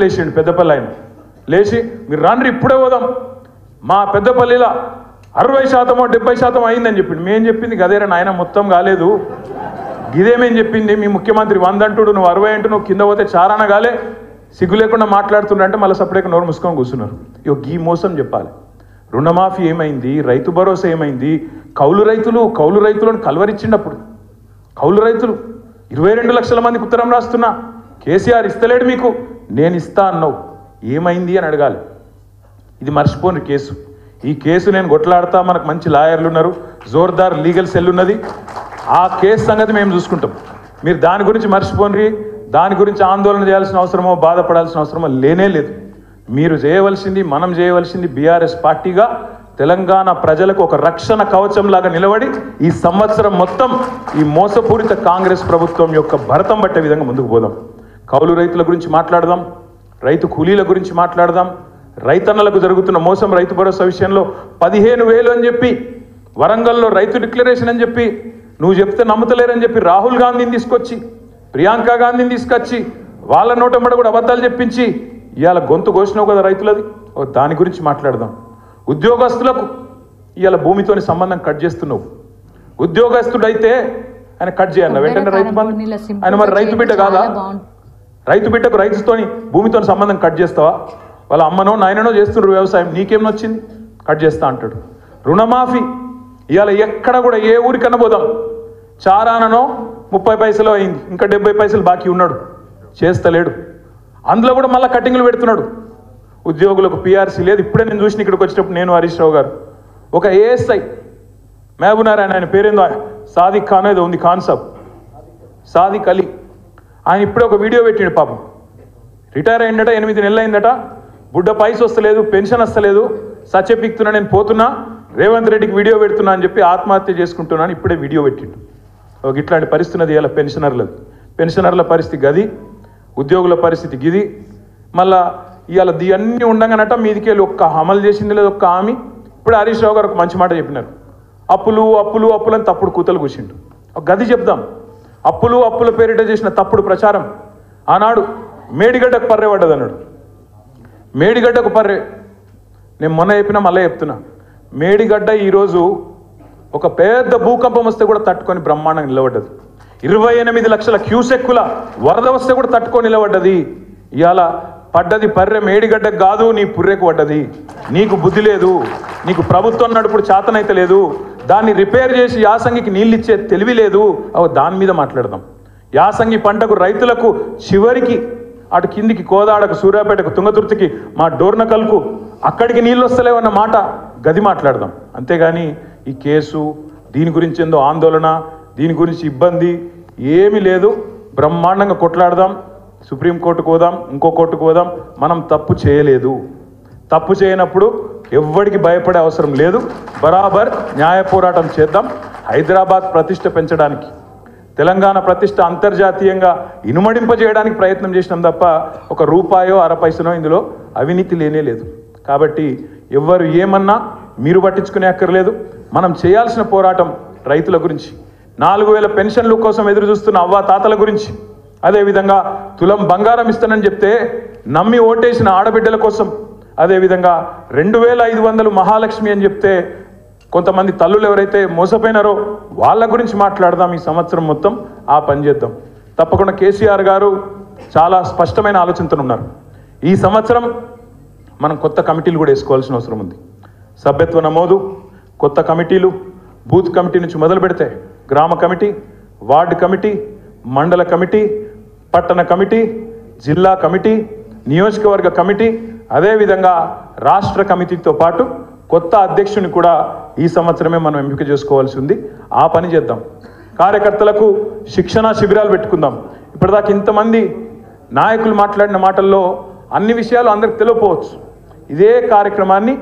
లేచిండు పెద్దపల్లి ఆయన లేచి మీరు రండి ఇప్పుడే పోదాం మా పెద్దపల్లిలో 60% 70% అయిందని చెప్పిండు. మేము చెప్పింది గదేరా నాయన మొత్తం కాలేదు, ఇదేమేం చెప్పింది మీ ముఖ్యమంత్రి 100 అంటుడు, నువ్వు 60 అంటూ నువ్వు కింద పోతే చారాన కాలే, సిగ్గు లేకుండా మాట్లాడుతుండంటే మళ్ళీ సపరేట్గా నోరు మూసుకొని కూర్చున్నారు. ఇక ఈ మోసం చెప్పాలి. రుణమాఫీ ఏమైంది, రైతు భరోసా ఏమైంది, కౌలు రైతులను కలవరిచ్చిండప్పుడు. కౌలు రైతులు 22 లక్షల మందికి ఉత్తరం రాస్తున్నా, కేసీఆర్ ఇస్తలేడు మీకు, నేను ఇస్తా అన్నావు, ఏమైంది అని అడగాలి. ఇది మర్చిపోని కేసు. ఈ కేసు నేను కొట్లాడతా, మనకు మంచి లాయర్లు ఉన్నారు, జోర్దార్ లీగల్ సెల్ ఉన్నది, ఆ కేసు సంగతి మేము చూసుకుంటాం. మీరు దాని గురించి మర్చిపోని, దాని గురించి ఆందోళన చేయాల్సిన అవసరమో బాధపడాల్సిన అవసరమో లేనే లేదు. మీరు చేయవలసింది, మనం చేయవలసింది బీఆర్ఎస్ పార్టీగా తెలంగాణ ప్రజలకు ఒక రక్షణ కవచంలాగా నిలబడి ఈ సంవత్సరం మొత్తం ఈ మోసపూరిత కాంగ్రెస్ ప్రభుత్వం యొక్క భరతం పట్టే విధంగా ముందుకు పోదాం. కౌలు రైతుల గురించి మాట్లాడదాం, రైతు కూలీల గురించి మాట్లాడదాం, రైతన్నలకు జరుగుతున్న మోసం, రైతు భరోసా విషయంలో 15,000 అని చెప్పి, వరంగల్లో రైతు డిక్లరేషన్ అని చెప్పి, నువ్వు చెప్తే నమ్ముతలేరని చెప్పి రాహుల్ గాంధీని తీసుకొచ్చి, ప్రియాంక గాంధీని తీసుకొచ్చి, వాళ్ళ నోటంబడ కూడా అబద్ధాలు చెప్పించి ఇవాళ గొంతు కోసినావు కదా రైతులది, దాని గురించి మాట్లాడదాం. ఉద్యోగస్తులకు ఇవాళ భూమితోని సంబంధం కట్ చేస్తున్నావు. ఉద్యోగస్తుడైతే ఆయన కట్ చేయన్న వెంటనే రైతు బంధు, ఆయన మరి రైతు బిడ్డ కాదా? రైతు బిడ్డకు రైతుతోని భూమితో సంబంధం కట్ చేస్తావా? వాళ్ళ అమ్మనో నాయననో చేస్తున్నారు వ్యవసాయం, నీకేం వచ్చింది? కట్ చేస్తా అంటాడు. రుణమాఫీ ఇవాళ ఎక్కడ కూడా ఏ ఊరికన్నా పోదాం, చారాననో 30 పైసలు అయింది, ఇంకా 70 పైసలు బాకీ ఉన్నాడు, చేస్తలేడు. అందులో కూడా మళ్ళీ కటింగ్లు పెడుతున్నాడు. ఉద్యోగులకు పిఆర్సీ లేదు. ఇప్పుడే నేను చూసిన ఇక్కడికి వచ్చేటప్పుడు నేను హరీష్ రావు గారు ఒక ఏఎస్ఐ మహబూబ్నగర్, ఆయన పేరేందో సాదిక్ ఖాన్ ఏదో ఉంది, ఖాన్ సాబ్ సాదిక్ అలీ, ఆయన ఇప్పుడే ఒక వీడియో పెట్టిండు. పాపం రిటైర్ అయిందట, 8 నెలలు అయిందట, బుడ్డ పైస వస్తలేదు, పెన్షన్ వస్తలేదు, సత్యపిక్తున్నా, నేను పోతున్నా, రేవంత్ రెడ్డికి వీడియో పెడుతున్నా అని చెప్పి ఆత్మహత్య చేసుకుంటున్నాను ఇప్పుడే వీడియో పెట్టిండు. ఒక ఇట్లాంటి పరిస్థితి ఇవాళ పెన్షనర్ల పరిస్థితి గది, ఉద్యోగుల పరిస్థితి గిది. మళ్ళా ఇవాళ అన్నీ ఉండగానట మీదికెళ్ళి ఒక్క అమలు చేసింది లేదు ఒక్క హామీ. ఇప్పుడు హరీష్ రావు గారు ఒక మంచి మాట చెప్పినారు, అప్పులు అప్పులు అప్పులు అని తప్పుడు కూతలు కూర్చిండు. ఒక గది చెప్దాం. అప్పుల పేరిట చేసిన తప్పుడు ప్రచారం ఆనాడు మేడిగడ్డకు పర్రె పడ్డది అన్నాడు. మేడిగడ్డకు పర్రె, నేను మొన్న చెప్పినా మళ్ళీ చెప్తున్నా, మేడిగడ్డ ఈరోజు ఒక పెద్ద భూకంపం వస్తే కూడా తట్టుకొని బ్రహ్మాండంగా నిలబడ్డది. 28 లక్షల క్యూసెక్కుల వరద వస్తే కూడా తట్టుకొని నిలబడ్డది. ఇవాళ పడ్డది పర్రె మేడిగడ్డకు కాదు, నీ పుర్రెకు పడ్డది. నీకు బుద్ధి లేదు, నీకు ప్రభుత్వం నడుపుడు చేతనైతే లేదు, దాన్ని రిపేర్ చేసి యాసంగికి నీళ్ళు ఇచ్చే తెలివి లేదు. దాని మీద మాట్లాడదాం. యాసంగి పంటకు రైతులకు చివరికి అటు కిందికి కోదాడకు, సూర్యాపేటకు, తుంగతుర్తికి, మా డోర్నకల్కు అక్కడికి నీళ్ళు వస్తలేవన్న మాట గది మాట్లాడదాం. అంతేగాని ఈ కేసు, దీని గురించి ఏందో ఆందోళన, దీని గురించి ఇబ్బంది ఏమీ లేదు. బ్రహ్మాండంగా కొట్లాడదాం, సుప్రీంకోర్టుకు పోదాం, ఇంకో కోర్టుకు పోదాం. మనం తప్పు చేయలేదు. తప్పు చేయనప్పుడు ఎవ్వడికి భయపడే అవసరం లేదు. బరాబర్ న్యాయ పోరాటం చేద్దాం. హైదరాబాద్ ప్రతిష్ట పెంచడానికి, తెలంగాణ ప్రతిష్ట అంతర్జాతీయంగా ఇనుమడింపజేయడానికి ప్రయత్నం చేసినాం తప్ప ఒక రూపాయో అర పైసనో ఇందులో అవినీతి లేనే లేదు. కాబట్టి ఎవ్వరు ఏమన్నా మీరు పట్టించుకునే అక్కర్లేదు. మనం చేయాల్సిన పోరాటం రైతుల గురించి, 4,000 పెన్షన్ల కోసం ఎదురు చూస్తున్న అవ్వ తాతల గురించి, అదేవిధంగా తులం బంగారం ఇస్తానని చెప్తే నమ్మి ఓటేసిన ఆడబిడ్డల కోసం, అదేవిధంగా 2,500 మహాలక్ష్మి అని చెప్తే కొంతమంది తల్లులు ఎవరైతే మోసపోయినారో వాళ్ళ గురించి మాట్లాడదాం. ఈ సంవత్సరం మొత్తం ఆ పని చేద్దాం. తప్పకుండా కేసీఆర్ గారు చాలా స్పష్టమైన ఆలోచనతో ఉన్నారు. ఈ సంవత్సరం మనం కొత్త కమిటీలు కూడా వేసుకోవాల్సిన అవసరం ఉంది. సభ్యత్వ నమోదు, కొత్త కమిటీలు, బూత్ కమిటీ నుంచి మొదలు పెడితే గ్రామ కమిటీ, వార్డు కమిటీ, మండల కమిటీ, పట్టణ కమిటీ, జిల్లా కమిటీ, నియోజకవర్గ కమిటీ, అదేవిధంగా రాష్ట్ర కమిటీతో పాటు కొత్త అధ్యక్షుని కూడా ఈ సంవత్సరమే మనం ఎంపిక చేసుకోవాల్సి ఉంది. ఆ పని చేద్దాం. కార్యకర్తలకు శిక్షణా శిబిరాలు పెట్టుకుందాం. ఇప్పటిదాకా ఇంతమంది నాయకులు మాట్లాడిన మాటల్లో అన్ని విషయాలు అందరికి తెలియకపోవచ్చు. ఇదే కార్యక్రమాన్ని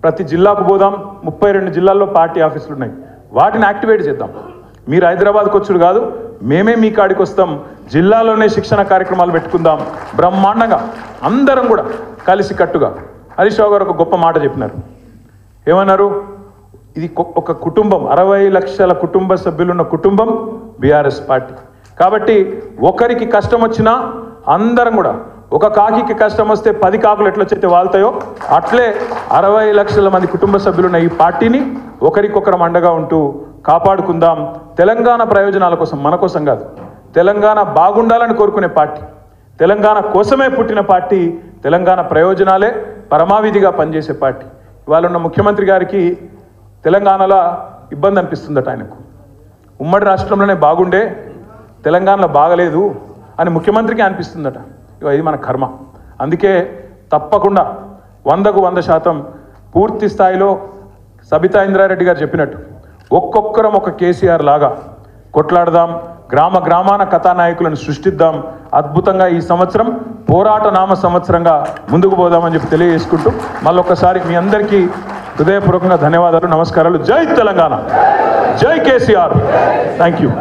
ప్రతి జిల్లాకు పోదాం. 32 జిల్లాల్లో పార్టీ ఆఫీసులు ఉన్నాయి, వాటిని యాక్టివేట్ చేద్దాం. మీరు హైదరాబాద్కి వచ్చుడు కాదు, మేమే మీ కాడికి వస్తాం. జిల్లాలోనే శిక్షణ కార్యక్రమాలు పెట్టుకుందాం బ్రహ్మాండంగా, అందరం కూడా కలిసి కట్టుగా. హరీష్ రావు గారు ఒక గొప్ప మాట చెప్పినారు. ఏమన్నారు? ఇది ఒక కుటుంబం, 60 లక్షల కుటుంబ సభ్యులున్న కుటుంబం బీఆర్ఎస్ పార్టీ. కాబట్టి ఒకరికి కష్టం వచ్చినా అందరం కూడా ఒక కాకికి కష్టం వస్తే 10 కాకులు ఎట్లొచ్చైతే వాళ్తాయో అట్లే 60 లక్షల మంది కుటుంబ సభ్యులున్న ఈ పార్టీని ఒకరికొకరం అండగా ఉంటూ కాపాడుకుందాం. తెలంగాణ ప్రయోజనాల కోసం, మన కోసం కాదు, తెలంగాణ బాగుండాలని కోరుకునే పార్టీ, తెలంగాణ కోసమే పుట్టిన పార్టీ, తెలంగాణ ప్రయోజనాలే పరమావిధిగా పనిచేసే పార్టీ. ఇవాళ ఉన్న ముఖ్యమంత్రి గారికి తెలంగాణలో ఇబ్బంది అనిపిస్తుందట. ఆయనకు ఉమ్మడి రాష్ట్రంలోనే బాగుండే తెలంగాణలో బాగలేదు అని ముఖ్యమంత్రికి అనిపిస్తుందట. ఇది మన కర్మ. అందుకే తప్పకుండా 100కు 100% పూర్తి స్థాయిలో సబితా ఇంద్రారెడ్డి గారు చెప్పినట్టు ఒక్కొక్కరం ఒక కేసీఆర్ లాగా కొట్లాడదాం, గ్రామ గ్రామాన కథానాయకులను సృష్టిద్దాం. అద్భుతంగా ఈ సంవత్సరం పోరాట నామ సంవత్సరంగా ముందుకు పోదామని చెప్పి తెలియజేసుకుంటూ మళ్ళొక్కసారి మీ అందరికీ హృదయపూర్వకంగా ధన్యవాదాలు, నమస్కారాలు. జై తెలంగాణ, జై కేసీఆర్. Thank you.